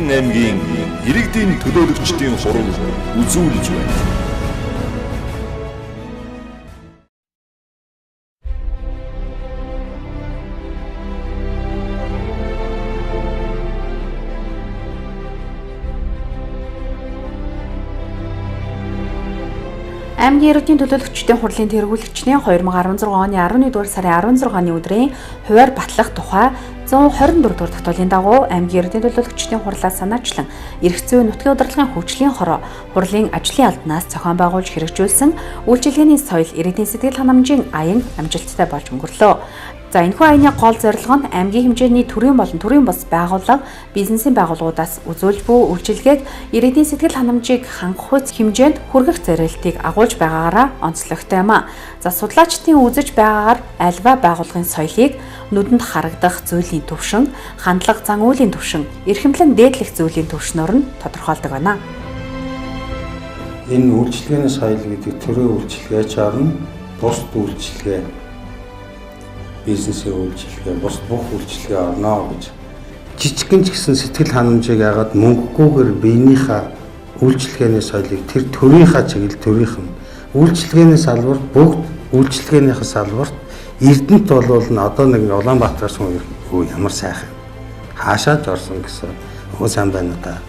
Баянхан аймгийн иргэдийн төлөөлөгчдийн хурал үзүүлж байна. Аймгийн иргэдийн төлөөлөгчдийн хурлын тэргүүлэгчний 2016 оны 11-р сарын 16-ны өдрийн хуваар батлах тухай 124 дугаар тогтоолын дагуу аймгийн иргэдийн төлөөлөгчдийн хурлаас санаачлан эрх зүйн нутгийн удирдлагын хөгжлийн хороо хурлын ажлын албанаас зохион байгуулж хэрэгжүүлсэн үйлчилгээний соёл иргэдийн сэтгэл ханамжийн аян амжилттай болж өнгөрлөө. За энэхүү аяны гол зорилго нь аймгийн хэмжээний төрийн болон төрийн бус байгууллага, бизнесийн байгууллагуудаас үзүүлж буй үйлчилгээг иргэдийн сэтгэл ханамжийг хангах хүч хэмжээнд хүргэх зорилтыг агуулж байгаагаараа онцлогтой юм а. За судлаачдын үзэж байгаагаар альва байгууллагын соёлыг нүдэнд харагдах зүйлийн төвшин, хандлага зан үйлийн төвшин, эрхэмлэн дээдлэх зүйлийн төвшнөр нь тодорхойлдог байна. Энэ үйлчилгээний соёл гэдэг төрийн үйлчилгээч орно, бус үйлчилгээ, бизнесийн үйлчилгээ, бус бүх үйлчилгээ орно гэж. Жижигхэн ч гэсэн сэтгэл ханамжийг агаад мөнгөгүйгээр биенийхээ үйлчилгээний соёлыг тэр төрийнхаа чиглэл төрийнх нь үйлчилгээний салбарт бүгд үйлчилгээнийхээ салбарт Эрдэнэт болвол нь одоо нэг Улаанбаатараас хүн ямар сайхан хаашаач орсон гэсэн хөө сайн байна да.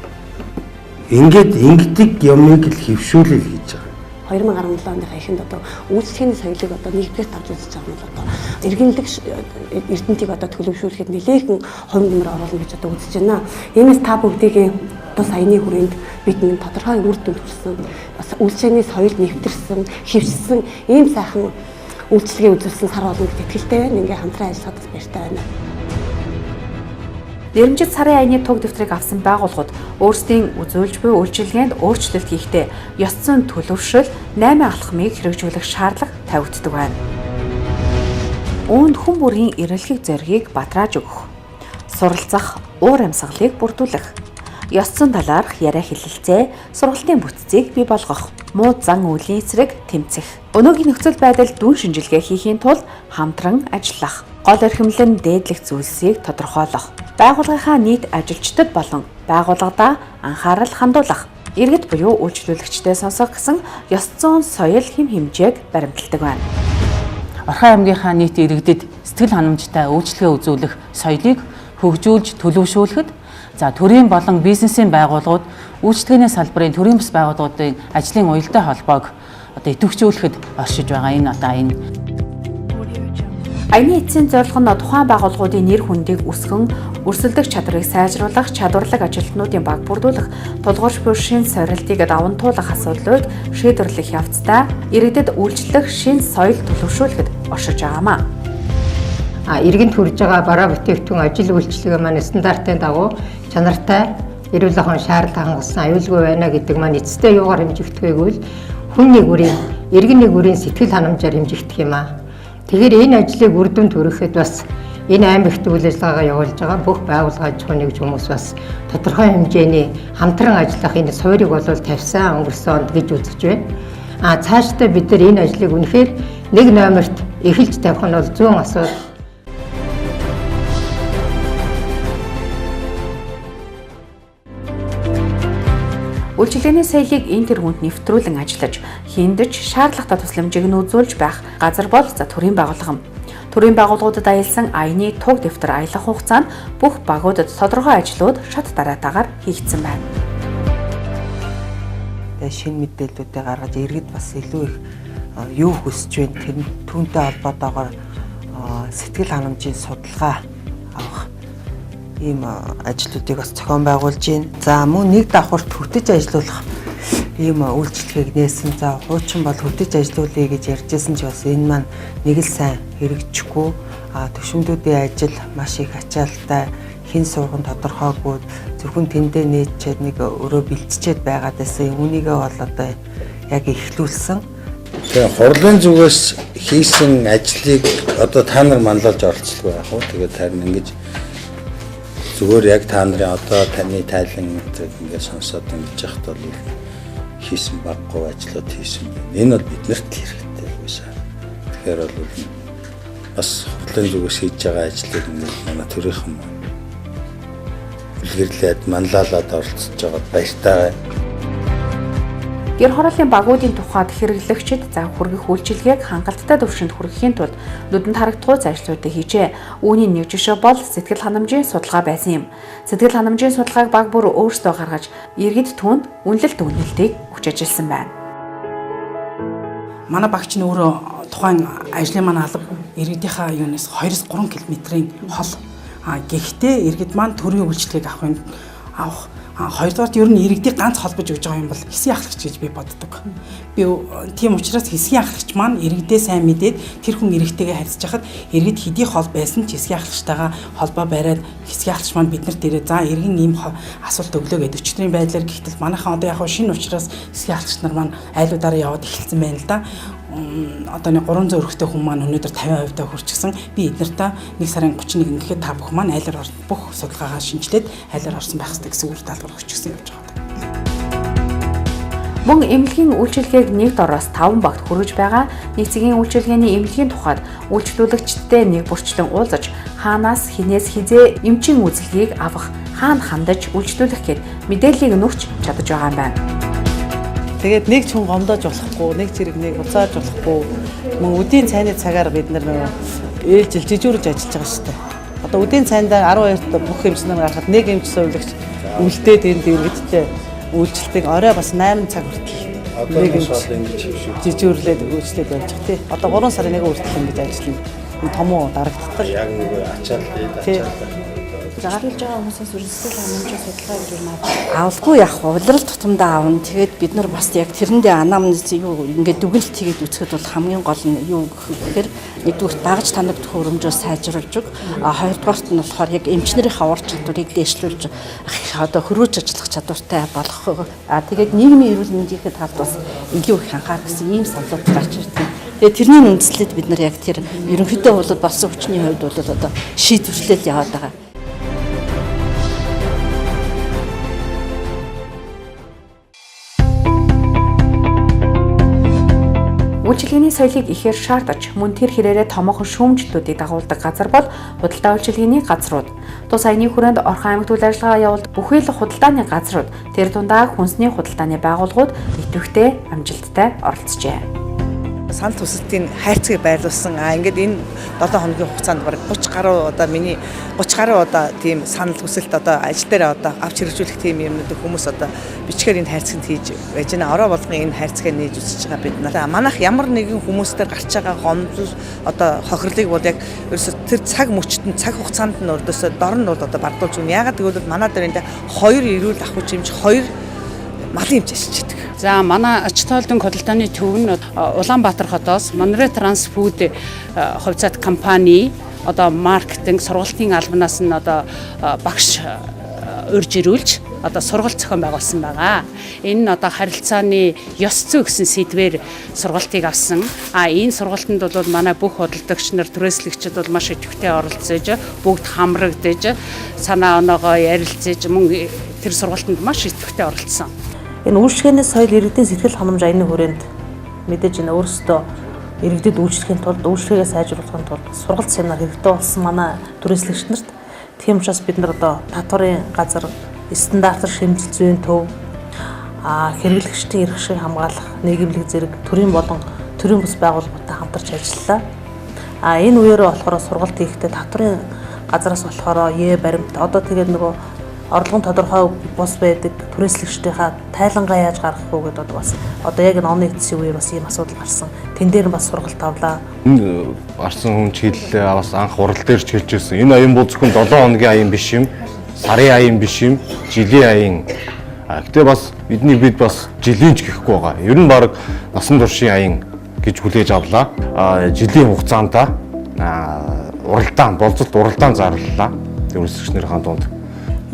Ингээд ингэдэг юмыг л хөвшүүлэл хийж байгаа. 2017 оныхаа эхэнд одоо үйлчлэгээний соёлыг одоо нэгдүгээр тавьж үзэж байгаа нь одоо иргэнлэг эрдэнтийг одоо төлөвшүүлэхэд нэлээхэн хувь нэмэр оруулна гэж одоо үзэж байна. Иймээс та бүгдийн бус аяны хүрээнд бид нэг тодорхой үр дүнд хүрсэн, үйлчлэгээний соёл нэвтэрсэн, хэвшсэн ийм сайхан үйлчлэгээ үзүүлсэн сар болно гэж итгэлтэй байна. Ингээ хамтран ажиллахад баяртай байна. Нэрмжит сарын аяны туг дэвтрийг авсан байгууллагууд өөрсдийн үзүүлж буй үйлчилгээнд өөрчлөлт хийхдээ ёс зүйн төлөвшөл 8 алхмыг хэрэгжүүлэх шаардлага тавигддаг байна. Үүнд хүн бүрийн эрэлхийг зоригийг батрааж өгөх, суралцах, уур амьсгалыг бүрдүүлэх, ёс зүйн талаарх яриа хэлэлцээ, сургалтын бүтцийг бий болгох, муу зан үйлийн эсрэг тэмцэх, өнөөгийн нөхцөл байдалд дүн шинжилгээ хийхийн тулд хамтран ажиллах, гол эрхэмлэн дээдлэх зүйлсийг тодорхойлох, байгууллагынхаа нийт ажилчдад болон байгууллагадаа анхаарал хандуулах, иргэд буюу үйлчлүүлэгчдээ сонсох гэсэн ёс зүйн соёл хэм хэмжээг баримталдаг байна. Орхон аймгийнхаа нийт иргэдэд сэтгэл ханамжтай үйлчлэгээ үзүүлэх соёлыг хөгжүүлж төлөвшүүлэхэд төрийн болон бизнесийн байгууллагууд үйлчлэгээний салбарын төрийн бус байгууллагуудын ажлын уялдаа холбоог идэвхжүүлэхэд оршиж байгаа энэ аян. Аяны эцсийн зорилго нь тухайн байгууллагуудын нэр хүндийг өсгөн, өрсөлдөх чадрыг сайжруулах, чадварлаг ажилтнуудын баг бүрдүүлэх, тулгуурч буй шин сорилтыг даван туулах асуудлыг шийдвэрлэх явцдаа иргэдэд үйлчлэх шин соёл төлөвшүүлэхэд оршиж байгаамаа. Иргэнд хүрж байгаа бараа бүтээгдэхүүн ажил үйлчлэгээ маань стандартын дагуу чанартай, эрүүл ахуйн шаардлага хангасан аюулгүй байна гэдэг маань эцэстээ юугаар хэмжигдэхгүйг хүний бүрийн, иргэний бүрийн сэтгэл ханамжаар хэмжигдэх юм аа. Тэгэхээр энэ ажлыг үр дүнд хүрэхэд бас энэ аймагт үйл ажиллагаагаа явуулж байгаа бүх байгууллага аж ахуйн нэгж хүмүүс бас тодорхой хэмжээний хамтран ажиллах энэ суурийг бол тавьсан өнгөрсөн онд гэж үзэж байна. Цаашдаа бид нар энэ ажлыг үнэхээр нэг номерт эхэлж тавих нь бол зүүн асуудал. Үйлчилгээний соёлыг энэ тэргуунд нэвтрүүлэн ажиллаж, хиндэж, шаардлагатай тусламжийг нь үзүүлж байх газар бол төрийн байгууллага. Төрийн байгууллагуудад аялсан аяны туг дэвтэр аялах хугацаанд бүх багуудад тодорхой ажлууд шат дараатаагаар хийгдсэн байна. Шинэ мэдээллүүдээ гаргаж иргэд бас илүү их юу хүсэж байна, түүнтэй холбоотойгоор сэтгэл ханамжийн судалгаа авах ийм ажлуудыг бас зохион байгуулж байна. За мөн нэг давхурт хөтөж ажиллуулах ийм үйлчлэгийг нээсэн. За хуучин бол хөтөж ажиллуулъя гэж ярьжсэн ч бас энэ маань нэг л сайн хэрэгжихгүй. Төвшмдүүдийн ажил маш их ачаалттай, хэн сууган тодорхойгүй, зөвхөн тэндээ нээчээд нэг өрөө бэлтчихэд байгаад байсан. Үүнийгээ бол одоо яг эхлүүлсэн. Тэгээ хурлын зүгээс хийсэн ажлыг одоо та нар манлайлж оролцдог байх уу? Тэгээд харин ингэж зүгээр яг та нарын одоо таны тайлан ингээд сонсоод ингэж яхад бол хийсэн баггүй ажлууд хийсэн. Энэ бол биднэрт хэрэгтэй байсан. Тэгэхээр бол бас хурлын зүгээс хийж байгаа ажлыг ингээд манай төрийнхэн үлгэрлээд манлайлаад оролцож байгаа баяртай. Гэр хорооллын багуудын тухайд хэрэглэгчид зан хүргэх үйлчилгээг хангалттай төвшөнд хүргэхийн тулд нүдэнд харагдахуйц ажлуудыг хийжээ. Үүний нэг жишээ бол сэтгэл ханамжийн судалгаа байсан юм. Сэтгэл ханамжийн судалгааг баг бүр өөрсдөө гаргаж иргэд түүнд үнэлэлт өгнөлтийг өгч ажилласан байна. Манай багч нь өөрөө тухайн ажлын маань алба иргэдийнхаа юунаас 2-3 км-ийн хол. Гэхдээ иргэд маань төрийн үйлчлэгийг авах хоёрдугаар ер нь иргэдийг ганц холбож өгж байгаа юм бол хэсгийн ахлагч гэж би боддог. Би тийм учраас хэсгийн ахлагч маань иргэдээ сайн мэдээд тэр хүн иргэдтэйгээ харьцаж хахад иргэд хэдий хол байсан ч хэсгийн ахлагчтайгаа холбоо бариад хэсгийн ахлагч маань биднэрт ирээ за иргэн ийм асуулт өглөө гэдэг өчтөрийн байдлаар гэхдээ манайхан одоо яг шинэ учраас хэсгийн ахлагч нар маань айлуудаараа яваад эхэлсэн байна л да. Одоо нэг 300 өрхтэй хүн маань өнөөдөр 50% та хүрчихсэн. Би эднэртээ 1 сарын 31 гэхэд та бүх маань айлаар бүх судалгаагаа шинжилээд айлаар орсон байх хэрэгтэй гэсэн үр даалгавар өгчихсэн явж байгаа. Мөн эмнэлгийн үйлчилгээг нэг дороос 5 багт хүргэж байгаа нэгцгийн үйлчилгээний эмнэлгийн тухайд үйлчлүүлэгчдтэй нэг бүрчлэн уулзаж хаанаас хинээс хизээ эмчийн үйлчилгээг авах, хаана хандаж үйлчлүүлэх гэд мэдээллийг нөгч чадаж байгаа юм байна. Тэгээд нэг ч хүн гомдоож болохгүй, нэг зэрэг нэг буцааж болохгүй. Мөн үдийн цайны цагаар бид нар ээлжил жижүүрж ажиллаж байгаа шүү дээ. Одоо үдийн цайндаа 12-т бүх эмчнэр гарахад нэг эмч сувилагч үлдээд энд иргэдтэй үйлчлэлтийг орой бас 8 цаг хүртэл нэг эмч жижүүрлээд үйлчлээд байж байгаа тий. Одоо 3 сарын 1 хүртэл ингэж ажиллана. Том уу дарагддаг. Яг нэг ачаал Загалж байгаа хүмүүсээс сэтгэл ханамжийн судалгаа гэж байна. Авалгүй яг улирал тутамдаа аавна. Тэгээд бид нар бас яг тэрэндээ анамнез юу ингээд дүгнэлт хийгээд үзэхэд бол хамгийн гол нь юу гэхээр нэгдүгээр дагаж танах хөрөмжөө сайжруулж өг. Хоёрдугаарт нь болохоор яг эмчнэрийн ур чадварыг дээшлүүлж одоо хөрвүүлж ажиллах чадвартай болгох. Тэгээд нийгмийн эрүүл мэндийн талд бас илүү их анхаарах гэсэн ийм саналууд гарч ирдэг. Тэгээд тэрний үндслээд бид нар яг тэр ерөнхийдөө бол болсон хүчний хувьд бол одоо шийдвэрлэл яваад байгаа. Үйлчилгээний соёлыг ихээр шаардаж, мөн тэр хэрээрээ томоохон шүүмжлүүдийг дагуулдаг газар бол худалдаа үйлчилгээний газрууд. Тус саяны хүрээнд Орхон аймагт үйл ажиллагаа явуулдаг бүхий л худалдааны газрууд, тэр дундаа хүнсний худалдааны байгууллагууд идэвхтэй амжилттай оролцжээ. Санал хүсэлтийн хайрцгийг байрлуулсан. Ингээд энэ 7 хоногийн хугацаанд бараг 30 гаруй одоо миний 30 гаруй одоо тийм санал хүсэлт одоо ажил дээр одоо авч хэрэгжүүлэх тийм юмнууд хүмүүс одоо бичгээр энэ хайрцагт хийж байж байна. Орой болгон энэ хайрцгийг нээж үзэж байгаа бид нараа. Манайх ямар нэгэн хүмүүстээр гарч байгаа гомдол одоо хохирлыг бол яг ерөөсө тэр цаг мөчтөнд цаг хугацаанд нь өрдөөсө дор нь бол одоо бардуулж өгнө. Ягаад гэвэл манай дээр энэ 2 эрүүл ахуйч эмч 2 малын эмч ашиж идэг. За манай ач холбогдолтой худалдааны төв нь Улаанбаатар хотоос Монрэ Трансфуд хувьцаат компани одоо маркетинг сургалтын албанаас нь одоо багш урьж ирүүлж одоо сургалт зохион байгуулсан байгаа. Энэ нь одоо харилцааны ёс зүй гэсэн сэдвээр сургалтыг авсан. Энэ сургалтанд бол манай бүх худалдагч нар, түрээслэгчид бол маш идэвхтэй оролцож, бүгд хамрагдаж, санаа оноогоо ярилцаж, мөн тэр сургалтанд маш идэвхтэй оролцсон. Энэ үйлчлэгээний соёл иргэдийн сэтгэл ханамж аяны хүрээнд мэдээж энэ өөрсдөө иргэдэд үйлчлэхийн тулд үйлчлэгээ сайжруулахын тулд сургалт семинар хэрэгтэй болсон манай түрээслэгч нарт. Тийм учраас бид нар одоо татварын газар, стандартар шимжил зүйн төв, хэрэглэгчдийн эрх шийг хамгаалах, нийгэмлэг зэрэг төрийн болон төрийн бус байгууллагуудтай хамтарч ажиллалаа. Энэ үеэрээ болохоор сургалт хийхдээ татварын газараас болохоор баримт одоо тэгээд нөгөө орлогын тодорхой бус байдаг түрээслэгчдийнхаа тайлангаа яаж гаргах вэ гэдэг бас одоо яг энэ оны эцсийн үеэр бас ийм асуудал гарсан. Тэн дээр бас сургалт авлаа. Энэ арсан хүн чиглэлээ бас анх урал дээр ч хэлж ирсэн. Энэ аян бол зөвхөн 7 хоногийн аян биш юм. Сарын аян биш юм. Жилийн аян. Гэтэ бас бид бас жилийн ч гэхгүй байгаа. Ер нь баг насан туршийн аян гэж хүлээж авлаа. Жилийн хугацаанд уралдаан, болцолт уралдаан зарлалаа. Түрээслэгчнэрийн дунд.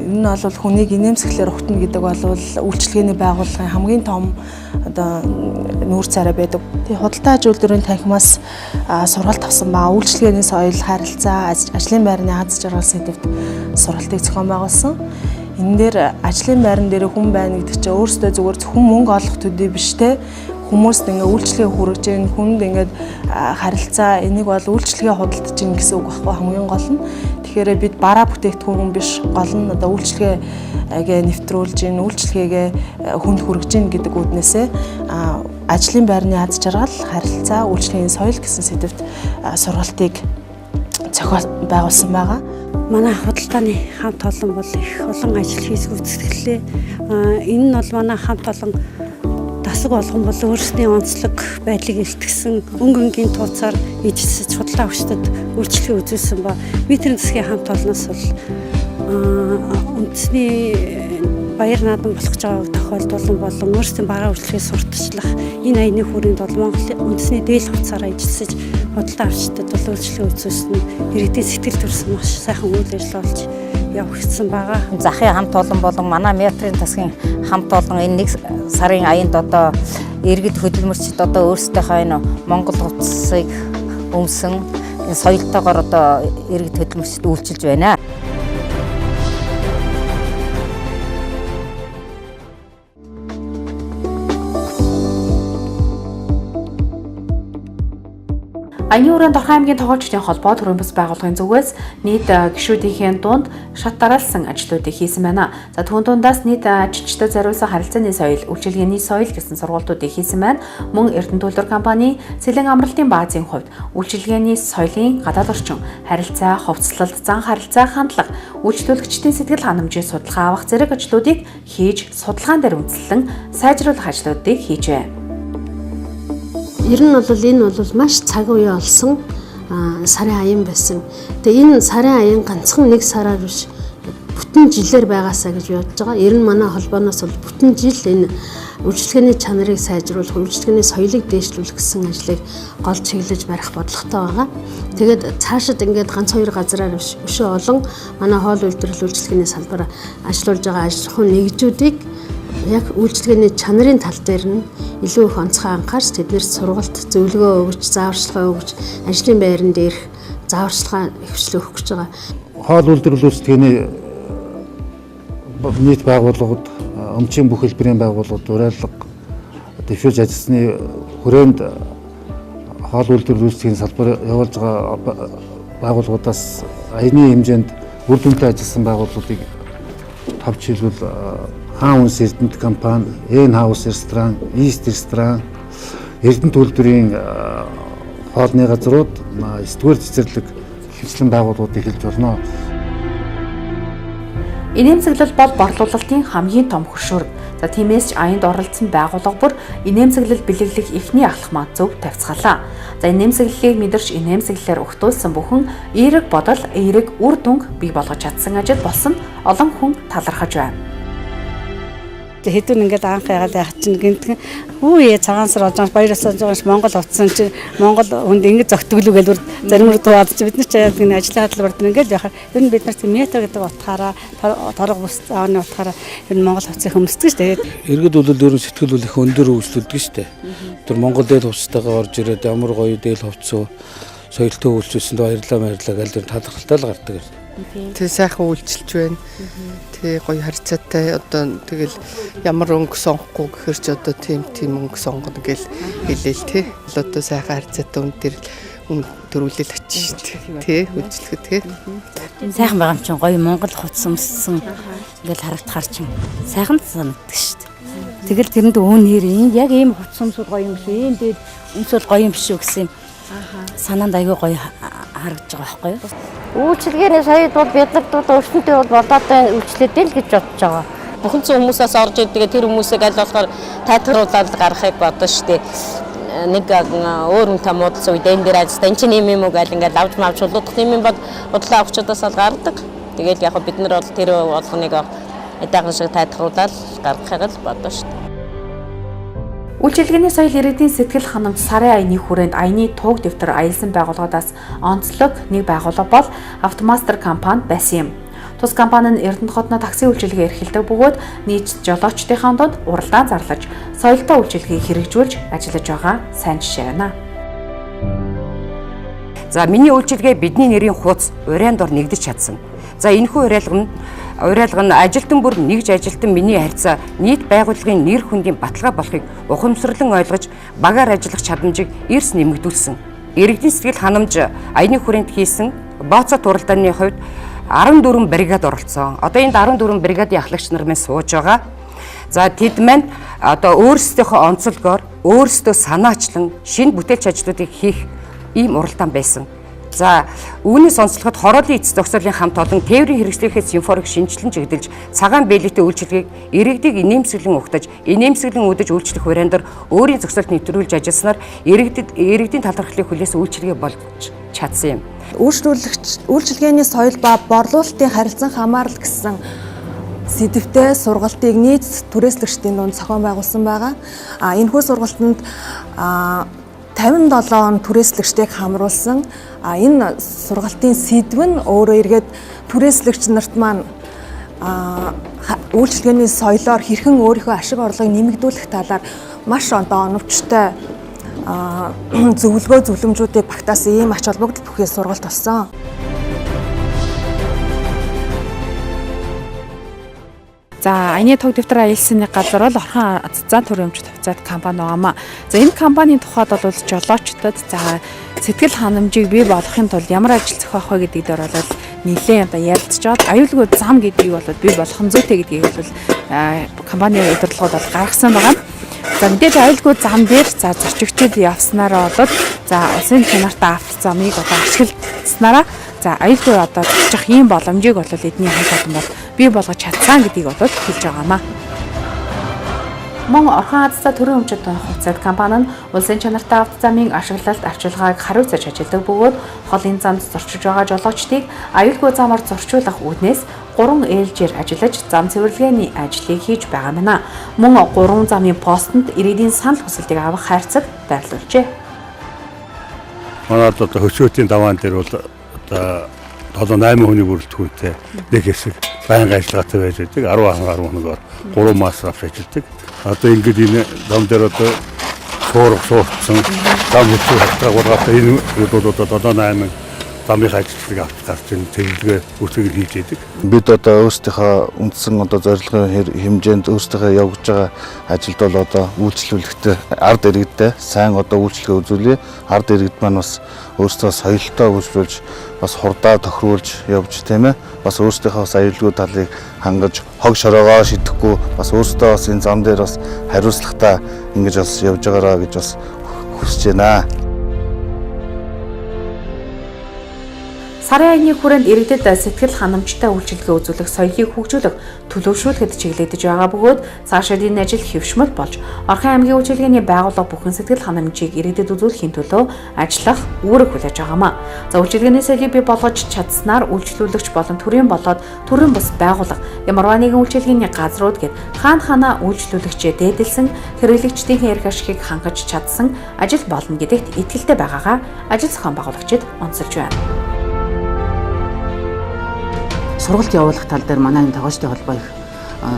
Энэ нь бол хүнийг инээмсэглэлээр ухтана гэдэг бол үйлчлэгээний байгууллагын хамгийн том одоо нүүр царай байдаг. Тэгээ худалдаа аж үйлдвэрийн танхимаас сургалт авсан ба үйлчлэгээний соёл, харилцаа, ажлын байрны аз жаргал сэдвт сургалтыг зохион байгуулсан. Энэ дээр ажлын байран дээр хүн байна гэдэг чинь өөрөөсөө зүгээр зөвхөн мөнгө олох төдий биш те. Хүмүүст ингээ үйлчлэгээ хүргэж гэн хүнд ингээ харилцаа энийг бол үйлчлэгээ худалдаж гин гэсэн үг байхгүй хамгийн гол нь. гэхээр бид бараа бүтээгдэхүүн биш, гол нь одоо үйлчлэгээ нэвтрүүлж гин, үйлчлэгээгээ хүнд хүргэж гин гэдэг үүднээсээ ажлын байрны аз жаргал, харилцаа, үйлчлэгийн соёл гэсэн сэдвт сургалтыг зохион байгуулсан байгаа. Манай худалдааны хамт олон бол их олон ажил хийх үзэгдлээ. Энэ нь бол манай хамт олон тасаг болгон бол өөрсдийн онцлог байдлыг илтгэсэн өнгөнгийн тууцаар ижилсэж худалдаа авчдад үйлчлэгээ үзүүлсэн ба метрийн засгийн хамт олноос бол үндэсний баяр наадам болох гэж байгаа тохиолдол болон өөрсдийн бараа үйлчлэгээ сурталчлах энэ аяны хүрээнд бол Монголын үндэсний дээл хувцаараа ижилсэж худалдаа авчдад бол үйлчлэгээ үзүүлсэн иргэдийн сэтгэл төрсөн маш сайхан үйл ажиллагаа болж явагдсан байгаа. Захын хамт олон болон манай метрийн засгийн хамт олон энэ 1 сарын аянд одоо иргэд хөдөлмөрчид одоо өөрсдийнхөө энэ Монгол хувцсыг өмсөн энэ соёлтойгоор одоо иргэд хөдөлмөрчид үйлчилж байна. Аяны хүрээнд Орхон аймгийн тогоочдын холбоо төрийн бас байгууллагын зүгээс нийт гишүүдийн дунд шат дараалсан ажлуудыг хийсэн байна. За түүн дундаас нийт ажилчдад зориулсан харилцааны соёл, үйлчилгээний соёл гэсэн сургалтуудыг хийсэн байна. Мөн Эрдэнэ төлбөр компани Цэлэн амралтын баазын хувьд үйлчилгээний соёлын гадаад орчин, харилцаа, хувцлалт, зан харилцаа, хандлага, үйлчлүүлэгчдийн сэтгэл ханамжийн судалгаа авах зэрэг ажлуудыг хийж судалгаан дээр үндэслэн сайжруулах ажлуудыг хийжээ. Ер нь бол энэ бол маш цаг үе олсон сарын аян байсан. Тэгээ энэ сарын аян ганцхан 1 сараар биш бүтэн жилээр байгаасаа гэж бодож байгаа. Ер нь манай холбооноос бол бүтэн жил энэ үйлчлэгээний чанарыг сайжруулах, үйлчлэгээний соёлыг дээшлүүлэх гэсэн ажлыг гол чиглэж барих бодлоготой байгаа. Тэгээд цаашид ингээд ганц 2 газраар биш өшөө олон манай хоол үйлдвэрлэл үйлчлэгээний салбар ажиллуулж байгаа аж ахуйн нэгжүүдийг яг үйлчлэгээний чанарын тал дээр нь илүү их онцгой анхаарч тэднэрт сургалт, зөвлөгөө өгч, зааварчилгаа өгч, ажлын байран дээрх зааварчилгаа хвшлээ өгөх гэж байгаа. Хоол үйлдвэрлэл үйлчлэгээний нийт байгууллагууд, өмчийн бүх хэлбэрийн байгууллагууд, уриалга, дэвшүүлж ажилласны хүрээнд хоол үйлдвэрлэл үйлчлэгийн салбар явуулж байгаа байгууллагуудаас аяны хэмжээнд үр дүнтэй ажилласан байгууллагуудыг товч хэлбэл Хаан үнс Эрдэнэт компани, Эн хаус ресторан, Ист ресторан, Эрдэнэ төлбөрийн хоолны газрууд, 9-р цэцэрлэг хэмжлэн байгууллагуудыг хэлж болно. Инээмсэглэл бол борлуулалтын хамгийн том хөшүүрэг. За тиймээс ч аянд оролцсон байгууллага бүр инээмсэглэл бэлэглэх эхний ахлах зөв тавьцгаалаа. За инээмсэглэлийг мэдэрч инээмсэглэлээр өгтүүлсэн бүхэн эерэг бодол, эерэг үр дүнг бий болгож чадсан ажил болсон олон хүн талархаж байна. Хэдүүн ингээд анх яагаад яах чинь гинтхэн үе цагаансар олж баярлсан жааш Монгол утсан чи Монгол хүнд ингээд зөгтгөлүү гэдэг зарим руу тууад чи бид нар ч яг энэ ажлын хадлбард ингээд яхаар ер нь бид нар метр гэдэг утгаараа торго бус ааны утгаараа ер нь Монгол хувцсыг хөмсдөг ш. Тэгээд иргэд бол ер нь сэтгэл бол их өндөр үйлчлүүлдэг ш. Тэр Монгол дээл хувцтайгаа орж ирээд ямар гоё дээл хувцс соёлтой үйлчлүүлсэнд баярлалаа гэж талархалтай л гардаг. Тэг сайхан үйлчилж байна. Тэг гоё харьцаатай одоо тэгэл ямар өнгө сонгохгүй гэхэр ч одоо тийм өнгө сонгоно гэл хэлээл тий. Одоо сайхан харьцаатай өндөр төрүүлэл очиж шүү дээ. Тий үйлчлэхэд тий. Сайхан байгаа юм чинь гоё Монгол хувцс өмссөн ингээл харагдахаар чинь сайхан санагддаг шүү дээ. Тэгэл тэрэнд өөнөр яг ийм хувцс өмсөл гоё юм шүү. Ийм дээр өмсөл гоё юм шүү гэсэн юм. Санаанд аягүй гоё харагдаж байгаа байхгүй юу? Үйлчлэгээний соёл бол бяцлагдаад өршөнтэй бол болоод байна үйлчлэдэл гэж бодож байгаа. Бүхэн зөв хүмүүсээс орж идэг тэр хүмүүсийг аль болохоор тайлбарлуулаад гаргахыг бодно шүү дээ. Нэг өөр хүн муудсан үед энэ дээр ажилладаг энэ чинь юм уу гэл ингээд авч мавч улуудах юм бол бодлоо авчудаас л гардаг. Тэгээд яг бид нар бол тэр болгоныг эдгээр шиг тайлбарлуулаад гаргахыг л бодно шүү дээ. Үйлчилгээний соёл иргэдийн сэтгэл ханамж сарын аяны хүрээнд аяны туг дэвтэр аялсан байгууллагуудаас онцлог нэг байгууллага бол Автомастер компани байсан юм. Тус компани нь Эрдэнэт хотно такси үйлчилгээ эрхэлдэг бөгөөд нийт жолоочдын дунд уралдаан зарлаж, соёлтой үйлчилгээг хэрэгжүүлж ажиллаж байгаа сайн жишээ байна. За миний үйлчилгээ бидний нэрийн хуудас урайнд ор нэгдэж чадсан. За энэхүү уриалга нь ажилтан бүр нэгж ажилтан миний харьцаа нийт байгууллагын нэр хүндийн баталгаа болохыг ухамсарлан ойлгож багаар ажиллах чадамжийг эрс нэмэгдүүлсэн. Иргэдийн сэтгэл ханамж аяны хүрээнд хийсэн бооцоо туралдааны хувьд 14 бригад оролцсон. Одоо энд 14 бригадын ахлагч нар маань сууж байгаа. За тэд маань одоо өөрсдийнхөө онцлогоор өөрсдөө санаачлан шинэ бүтээлч ажлуудыг хийх ийм уралдаан байсан. За үүнээс онцлоход хорооллын эцэс зохицуулын хамт олон тээврийн хэрэгслийнхээ симфорыг шинжилэн чиглэлж цагаан бэлэгтэй үйлчилгээг иргэдийг инээмсэглэн угтаж, инээмсэглэн үдэж үйлчлэх хүрээнд өөрийн зохицолд нэвтрүүлж ажилласнаар иргэдийн талархлыг хүлээс үйлчилгээ болж чадсан юм. Үйлчилгээний соёл ба борлуулалтын харилцан хамаарал гэсэн сэдвтэй сургалтыг нийт түрээслэгчдийн дунд зохион байгуулсан байгаа. Энэхүү сургалтанд 57 он түрээслэгчдийг хамруулсан. Энэ сургалтын сэдв нь өөрөө эргээд түрээслэгч нарт маань үйлчилгээний соёлоор хэрхэн өөрийнхөө ашиг орлогыг нэмэгдүүлэх талаар маш одоо оновчтой зөвлөгөө зөвлөмжүүдийг багтаасан ийм ач холбогдол бүхий сургалт болсон. За аяны төг дэвтэр аялсны газар бол Орхон Аззаа төрөмж тавцаад компани байгаамаа. За энэ компанийн тухайд бол жолоочдод за сэтгэл ханамжийг бий болгохын тулд ямар ажил зохиох вэ гэдгийг дээр бол нэлээд одоо ярилцж байгаа. Аюулгүй зам гэдгийг бол бий болгох нь зүйтэй гэдгийг бол компанийн удирдлагууд бол гаргасан байгаа. За мэдээж аюулгүй зам дээр за зорчигчид явснараа болоод за улсын чанартай авто замыг одоо ашигласнараа за аюулгүй одоо зорчих ийм боломжийг бол эдний хамт олон бол бий болгож чадсан гэдгийг бол хэлж байгаамаа. Мөн Орхон Аззаа төрийн өмчөд хувьцаат компани нь улсын чанартай авто замын ашиглалт авчиргааг хариуцаж ажилладаг бөгөөд холын замд зорчиж байгаа жолоочдыг аюулгүй замаар зорчуулах үүднээс 3 ээлжээр ажиллаж зам цэвэрлэгээний ажлыг хийж байгаа мэнэ. Мөн 3 замын постонд иргэдийн санал хүсэлтийг авах хайрцаг байрлуулжээ. Манайд одоо хөшөөтийн даваан дээр бол одоо 7-8 хүний бүрэлдэхүүнтэй нэг хэсэг байнга ажиллагаатай байж байдаг. 10 хоногоор 3 мас авч ажилладаг. Одоо ингээд энэ зам дээр одоо суурцсан зам хэвчээ хатгаагаатай энэ бол одоо 7-8 замын ажлыг авч гарч ирэн цэвэрлэгээ үүсгэж хийж байдаг. Бид одоо өөрсдийнхөө үндсэн одоо зорилгын хэмжээнд өөрсдийнхөө явуулж байгаа ажилд бол одоо үйлчлүүлэхдээ ард иргэдтэй сайн одоо үйлчлэгээ үзүүлээ. Ард иргэд маань бас өөрсдөө соёлтой үйлчлүүлж бас хурдаа тохируулж явж тийм ээ. Бас өөрсдийнхөө аюулгүй талыг хангаж хог шороогоо шидэхгүй бас өөрсдөө бас энэ зам дээр бас хариуцлагатай ингэж бас явж байгаараа гэж бас хүсэж байна. Сарын аяны хүрээнд иргэдэд сэтгэл ханамжтай үйлчилгээ үзүүлэх соёлыг хөгжүүлэх төлөвшүүлэхэд чиглэгдэж байгаа бөгөөд цаашид энэ ажил хэвшмэл болж Орхон аймгийн үйлчилгээний байгууллага бүхэн сэтгэл ханамжийг иргэдэд үзүүлэхийн төлөө ажиллах үүрэг хүлээж байгаамаа. За үйлчилгээний соёлыг бий болгож чадсанаар үйлчлүүлэгч болон төрийн болоод төрийн бус байгууллага ямарваа нэгэн үйлчилгээний газрууд гээд хаана үйлчлүүлэгчээ дээдэлсэн хэрэглэгчдийн эрх ашигыг хангаж чадсан ажил болно гэдэгт итгэлтэй байгаагаа ажил зохион байгуулагчид онцолж байна. Сургалт явуулах тал дээр манай энэ тогоочтой холбоо их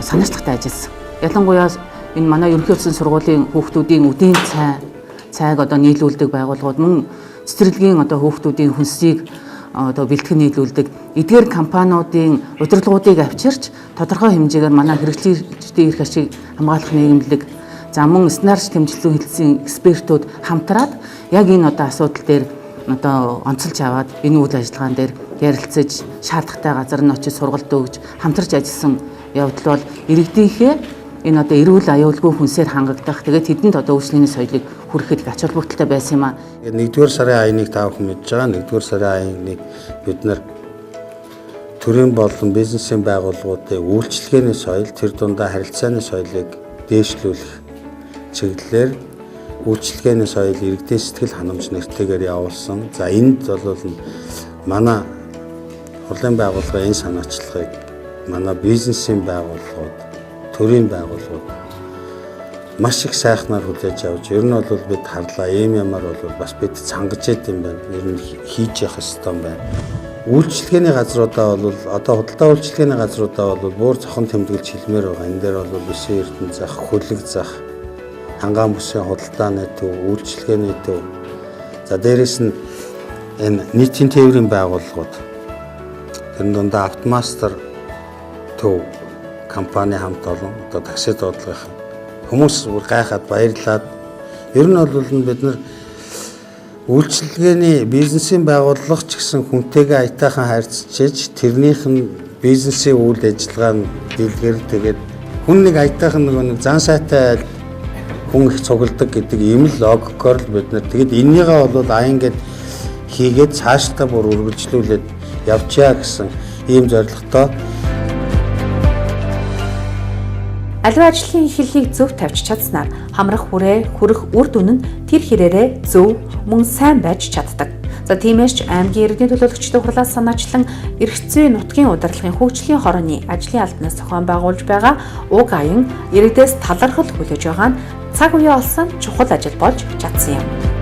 санаачлагтай ажилласан. Ялангуяа энэ манай ерөнхий улсын сургуулийн хүүхдүүдийн үдийн цайг одоо нийлүүлдэг байгууллагууд мөн цэцэрлэгийн одоо хүүхдүүдийн хүнсийг одоо бэлтгэн нийлүүлдэг эдгээр компаниудын удирдлагуудыг авчирч тодорхой хэмжээгээр манай хэрэглэгчдийн эрх ашиг хамгаалах нийгэмлэг за мөн стандарт хэмжлэн хэлсэн экспертүүд хамтраад яг энэ одоо асуудал дээр одоо онцолж аваад энэ үйл ажиллагаан дээр ярилцаж шаардлагатай газар нь очиж сургалт өгж хамтарч ажилласан явдал бол иргэдийнхээ энэ одоо эрүүл аюулгүй хүнсээр хангагдах тэгээд тэдэнд одоо үйлчлэгээний соёлыг хүрэхэд ач холбогдолтой байсан юм аа. 1-р сарын аяныг та бүхэн мэдж байгаа. 1-р сарын аяныг бид нар төрийн болон бизнесийн байгууллагуудын үйлчлэгээний соёл тэр дундаа харилцааны соёлыг дээшлүүлэх чиглэлээр үйлчлэгээний соёл иргэдийн сэтгэл ханамж нэртэйгээр явуулсан. За энд бол манай хурлын байгууллагын энэ санаачлагыг манай бизнесийн байгууллагууд, төрийн байгууллагууд маш их сайхнаар хүлээж авч ер нь бол бид харлаа ийм ямар бол бас бид цангаж яд юм байна. Ер нь хийж явах ёстой юм байна. Үйлчлэгээний газруудаа бол одоо худалдаа үйлчлэгээний газруудаа бол бүр зохон тэмдэглэж хэлмээр байгаа. Энэ дээр бол бишээ эрдэнэ зах, хөлөг зах, хангаан бүсийн худалдааны төв, үйлчлэгээний төв. За дээрэс нь энэ нийтийн тээврийн байгууллагууд тэр дундаа автомастер төв компани хамт олон одоо такси дуудлагын хүмүүс бүр гайхаад баярлаад ер нь бол бид нар Үйлчилгээний бизнесийн байгууллага ч гэсэн хүнтэйгээ аятайхан харьцаж тэрнийх нь бизнесийн үйл ажиллагаа нь дэлгэр тэгээд хүн нэг аятайхан нэг зан сайтай хүн их цугладаг гэдэг ийм л логикоор л бид нар тэгээд энийгээ бол аян гээд хийгээд цаашдаа бүр үргэлжлүүлээд явчаа гэсэн ийм зорилготой. Аливаа ажлын эхлэлийг зөв тавьж чадсанаар хамрах хүрээ хүрэх үр дүн нь тэр хэрээрээ зөв мөн сайн байж чаддаг. За тиймээс ч аймгийн иргэдийн төлөөлөгчдийн хурлаас санаачлан эрх зүйн нутгийн удирдлагын хөгжлийн хорооны ажлын албанаас зохион байгуулж байгаа уг аян иргэдээс талархал хүлээж байгаа нь цаг үе олсон чухал ажил болж чадсан юм.